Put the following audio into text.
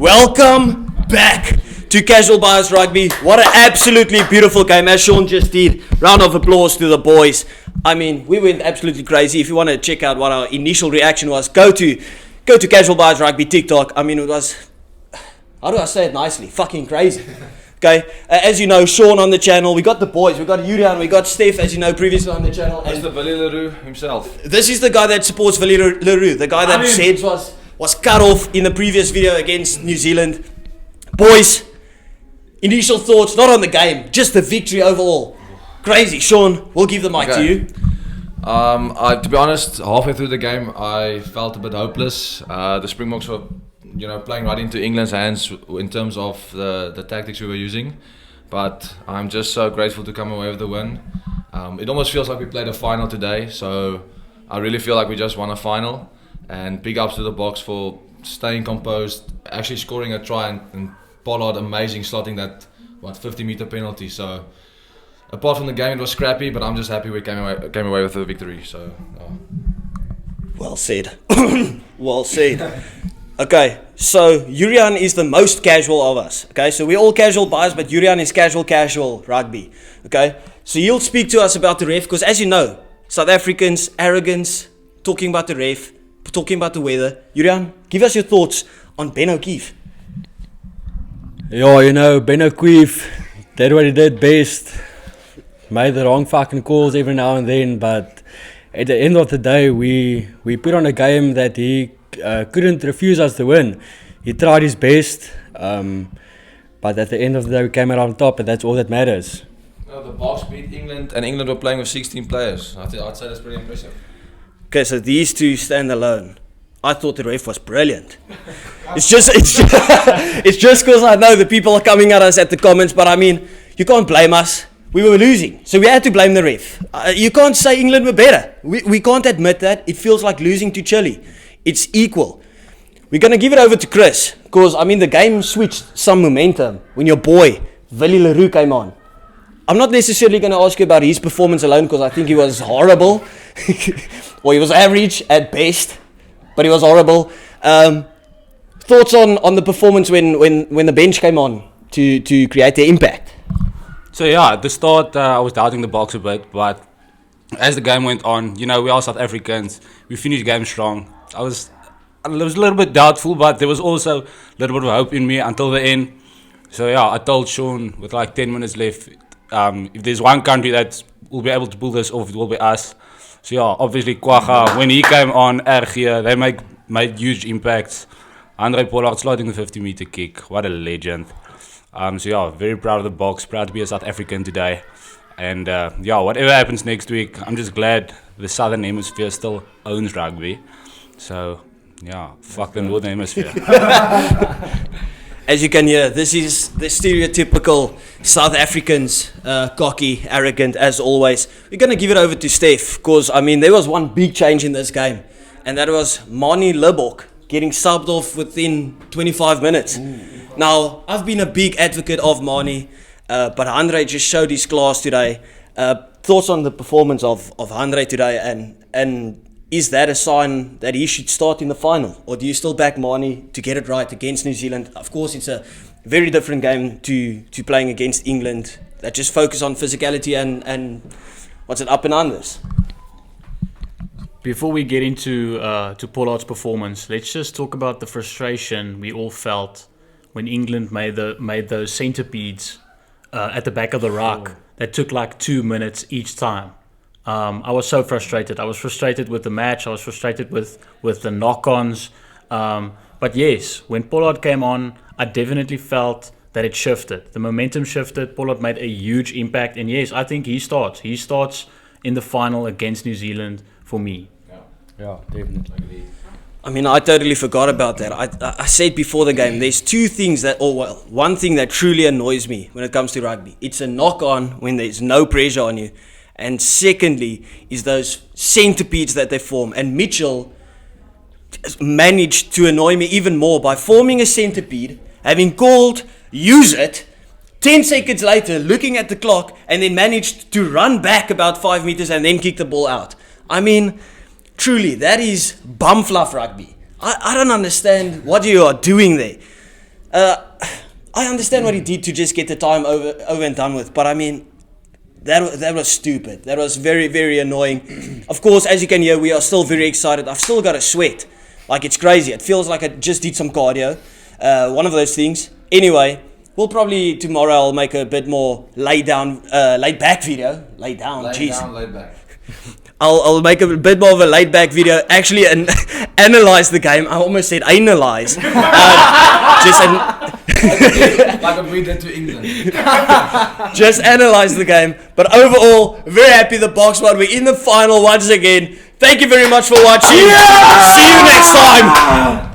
Welcome back to Casual Bias Rugby. What an absolutely beautiful game, as Sean just did. Round of applause to the boys. I mean, we went absolutely crazy. If you want to check out what our initial reaction was, go to Casual Bias Rugby TikTok. I mean, it was, how do I say it nicely? Fucking crazy. Okay, as you know, Sean on the channel. We got the boys. We got Julian. We got Steph, as you know, previously on the channel. Mr. Willie Leroux himself. This is the guy that supports Willie Leroux, the guy that said was cut off in the previous video against New Zealand. Boys, initial thoughts, not on the game, just the victory overall. Crazy. Sean, we'll give the mic to you. To be honest, halfway through the game, I felt a bit hopeless. The Springboks were, playing right into England's hands in terms of the tactics we were using. But I'm just so grateful to come away with the win. It almost feels like we played a final today, so I really feel like we just won a final. And big ups to the Boks for staying composed, actually scoring a try, and Pollard amazing slotting that 50-meter penalty. So apart from the game, it was scrappy, but I'm just happy we came away with the victory. So well said. Well said. Okay, so Jurian is the most casual of us. Okay, so we're all casual bias, but Jurian is casual rugby. Okay, so he'll speak to us about the ref, because as you know, South Africans, arrogance, talking about the ref, talking about the weather. Jurian, give us your thoughts on Ben O'Keefe. Yeah, Ben O'Keefe did what he did best. Made the wrong fucking calls every now and then, but at the end of the day, we put on a game that he couldn't refuse us to win. He tried his best, but at the end of the day, we came out on top, and that's all that matters. The Boks beat England, and England were playing with 16 players. I'd say that's pretty impressive. Okay, so these two stand alone. I thought the ref was brilliant. It's just because I know the people are coming at us at the comments, but I mean, you can't blame us. We were losing, so we had to blame the ref. You can't say England were better. We can't admit that. It feels like losing to Chile. It's equal. We're going to give it over to Chris, because I mean, the game switched some momentum when your boy, Willie Leroux, came on. I'm not necessarily going to ask you about his performance alone, because I think he was horrible. Or he was average at best, but he was horrible. Thoughts on the performance when the bench came on to create their impact? So yeah, at the start I was doubting the Boks a bit, but as the game went on, we are South Africans. We finished the game strong. I was a little bit doubtful, but there was also a little bit of hope in me until the end. So yeah, I told Sean with like 10 minutes left, if there's one country that will be able to pull this off, it will be us. So yeah, obviously Kwaga, when he came on, RG, they made huge impacts. Andre Pollard slotting the 50-meter kick, what a legend. So yeah, very proud of the Boks, proud to be a South African today. And yeah, whatever happens next week, I'm just glad the Southern Hemisphere still owns rugby. So yeah, fuck the Northern Hemisphere. As you can hear, this is the stereotypical South Africans, cocky, arrogant, as always. We're going to give it over to Steph, because, I mean, there was one big change in this game, and that was Manie Libbok getting subbed off within 25 minutes. Ooh. Now, I've been a big advocate of Manie, but Andre just showed his class today. Thoughts on the performance of Andre today, and is that a sign that he should start in the final? Or do you still back Manie to get it right against New Zealand? Of course, it's a very different game to playing against England that just focus on physicality and up and unders. Before we get into to Pollard's performance, let's just talk about the frustration we all felt when England made those centipedes at the back of the ruck that took like 2 minutes each time. I was so frustrated. I was frustrated with the match. I was frustrated with the knock-ons. But yes, when Pollard came on, I definitely felt that it shifted. The momentum shifted. Pollard made a huge impact. And yes, I think he starts. He starts in the final against New Zealand for me. Yeah, definitely. I mean, I totally forgot about that. I said before the game, there's two things one thing that truly annoys me when it comes to rugby. It's a knock-on when there's no pressure on you. And secondly, is those centipedes that they form. And Mitchell managed to annoy me even more by forming a centipede, having called, use it, 10 seconds later, looking at the clock, and then managed to run back about 5 meters and then kick the ball out. I mean, truly, that is bum fluff rugby. I don't understand what you are doing there. I understand what he did to just get the time over and done with, but I mean, that was stupid. That was very, very annoying. Of course, as you can hear, we are still very excited. I've still got a sweat. Like, it's crazy. It feels like I just did some cardio. One of those things. Anyway, we'll probably tomorrow I'll make a bit more laid back video. Laid down, laid back. I'll make a bit more of a laid back video. Actually, and analyze the game. I almost said analyze. Like we did to England. Just analyze the game. But overall, very happy the Boks won. We're in the final once again. Thank you very much for watching. See you next time.